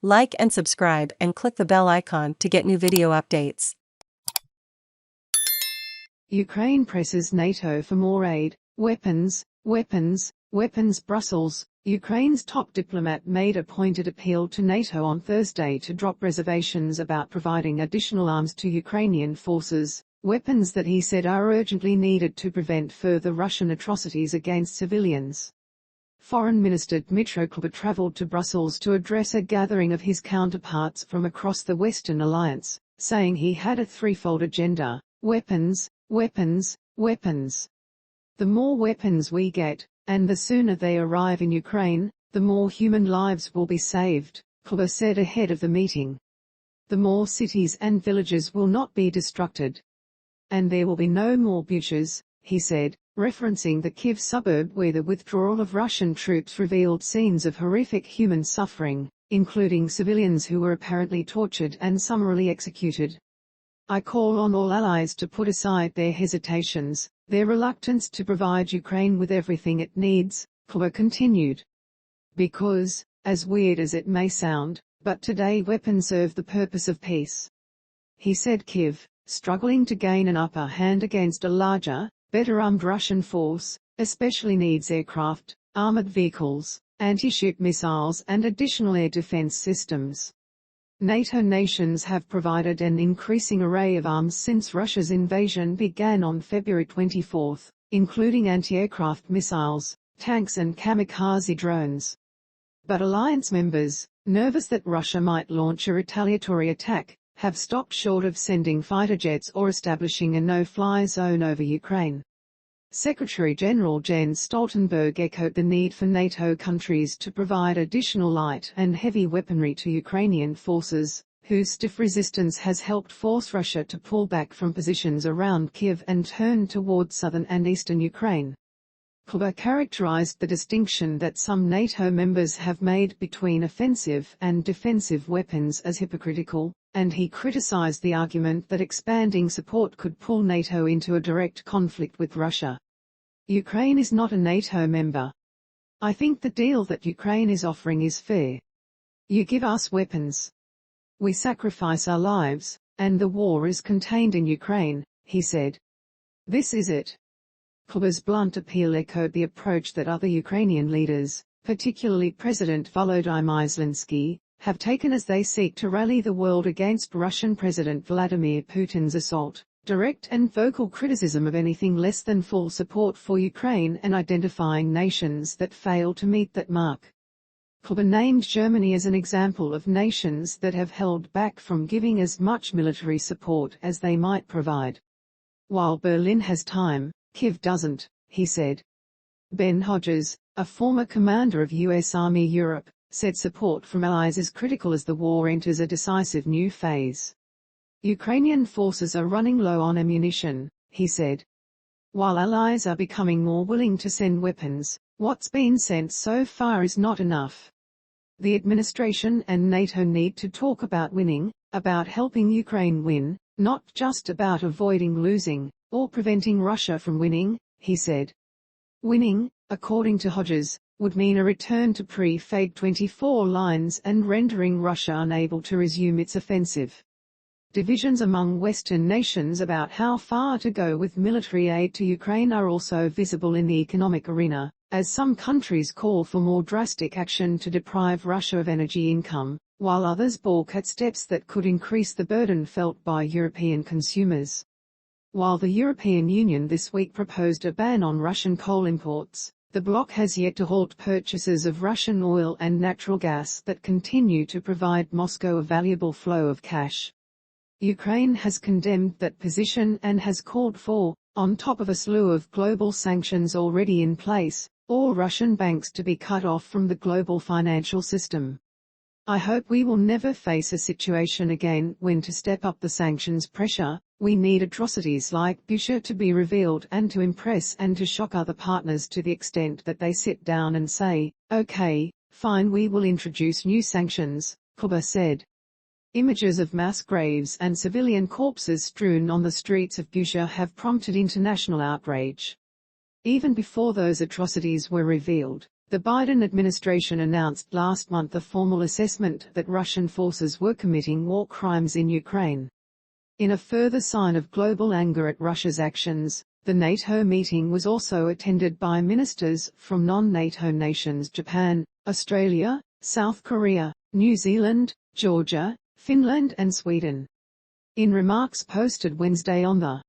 Like and subscribe and click the bell icon to get new video updates. Ukraine presses NATO for more aid, weapons. Brussels. Ukraine's top diplomat made a pointed appeal to NATO on Thursday to drop reservations about providing additional arms to Ukrainian forces, weapons that he said are urgently needed to prevent further Russian atrocities against civilians. Foreign Minister Dmytro Kuleba travelled to Brussels to address a gathering of his counterparts from across the Western alliance, saying he had a threefold agenda: weapons. The more weapons we get, and the sooner they arrive in Ukraine, the more human lives will be saved, Kuleba said ahead of the meeting. The more cities and villages will not be destructed. And there will be no more Buchas, he said, referencing the Kyiv suburb where the withdrawal of Russian troops revealed scenes of horrific human suffering, including civilians who were apparently tortured and summarily executed. I call on all allies to put aside their hesitations, their reluctance to provide Ukraine with everything it needs, Kuleba continued. Because, as weird as it may sound, but today weapons serve the purpose of peace. He said Kyiv, struggling to gain an upper hand against a larger, better armed Russian force, especially needs aircraft, armored vehicles, anti-ship missiles and additional air defense systems. NATO nations have provided an increasing array of arms since Russia's invasion began on February 24, including antiaircraft missiles, tanks and kamikaze drones. But alliance members, nervous that Russia might launch a retaliatory attack, have stopped short of sending fighter jets or establishing a no-fly zone over Ukraine. Secretary General Jens Stoltenberg echoed the need for NATO countries to provide additional light and heavy weaponry to Ukrainian forces, whose stiff resistance has helped force Russia to pull back from positions around Kyiv and turn towards southern and eastern Ukraine. Kuleba characterized the distinction that some NATO members have made between offensive and defensive weapons as hypocritical, and he criticized the argument that expanding support could pull NATO into a direct conflict with Russia. Ukraine is not a NATO member. I think the deal that Ukraine is offering is fair. You give us weapons. We sacrifice our lives, and the war is contained in Ukraine, he said. This is it. Kuleba's blunt appeal echoed the approach that other Ukrainian leaders, particularly President Volodymyr Zelensky, have taken as they seek to rally the world against Russian President Vladimir Putin's assault, direct and vocal criticism of anything less than full support for Ukraine and identifying nations that fail to meet that mark. Kuleba named Germany as an example of nations that have held back from giving as much military support as they might provide. While Berlin has time, Kyiv doesn't, he said. Ben Hodges, a former commander of U.S. Army Europe, said support from allies is critical as the war enters a decisive new phase. Ukrainian forces are running low on ammunition, he said. While allies are becoming more willing to send weapons, what's been sent so far is not enough. The administration and NATO need to talk about winning, about helping Ukraine win, not just about avoiding losing, or preventing Russia from winning, he said. Winning, according to Hodges, would mean a return to pre-FAID 24 lines and rendering Russia unable to resume its offensive. Divisions among Western nations about how far to go with military aid to Ukraine are also visible in the economic arena, as some countries call for more drastic action to deprive Russia of energy income, while others balk at steps that could increase the burden felt by European consumers. While the European Union this week proposed a ban on Russian coal imports, the bloc has yet to halt purchases of Russian oil and natural gas that continue to provide Moscow a valuable flow of cash. Ukraine has condemned that position and has called for, on top of a slew of global sanctions already in place, all Russian banks to be cut off from the global financial system. I hope we will never face a situation again when to step up the sanctions pressure, we need atrocities like Buchas to be revealed and to impress and to shock other partners to the extent that they sit down and say, okay, fine, we will introduce new sanctions, Kuleba said. Images of mass graves and civilian corpses strewn on the streets of Buchas have prompted international outrage. Even before those atrocities were revealed, The Biden administration announced last month a formal assessment that Russian forces were committing war crimes in Ukraine. In a further sign of global anger at Russia's actions, the NATO meeting was also attended by ministers from non-NATO nations Japan, Australia, South Korea, New Zealand, Georgia, Finland and Sweden. In remarks posted Wednesday on the